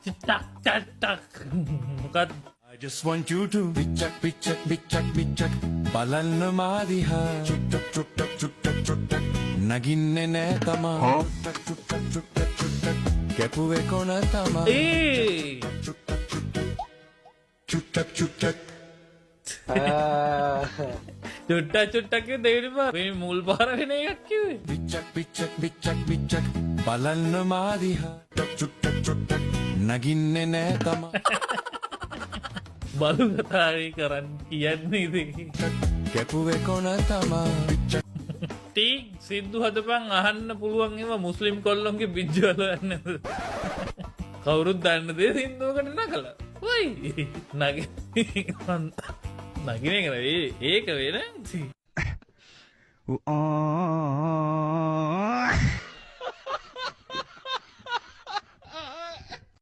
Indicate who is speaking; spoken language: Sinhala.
Speaker 1: ටක් ටක් ටක් මොකක්ද
Speaker 2: I just want you to පිච්චක් බලන්න මාදිහා චුට්ටක් නගින්නේ නෑ තමා චුට්ටක් කැපුවේ කොන තමා
Speaker 1: ඒ
Speaker 2: චුට්ටක්
Speaker 1: චුට්ටක් දෙවිනිම මේ මුල් පාර වෙන එකක් කිව්වේ
Speaker 2: පිච්චක් බලන්න මාදිහා චුට්ටක් නගින්නේ නෑ තමා
Speaker 1: බලු කතාවේ කරන්න කියන්නේ ඉතින්
Speaker 2: කැපුවේ කොන තමා
Speaker 1: ටී සිද්ධු හදපන් අහන්න පුළුවන් ඒවා මුස්ලිම් කොල්ලොන්ගේ බිජ්ජවල යන්නද කවුරුත් දන්න දේ සින්දුවකට නකලා ඔයි නගින කර ඒක වෙන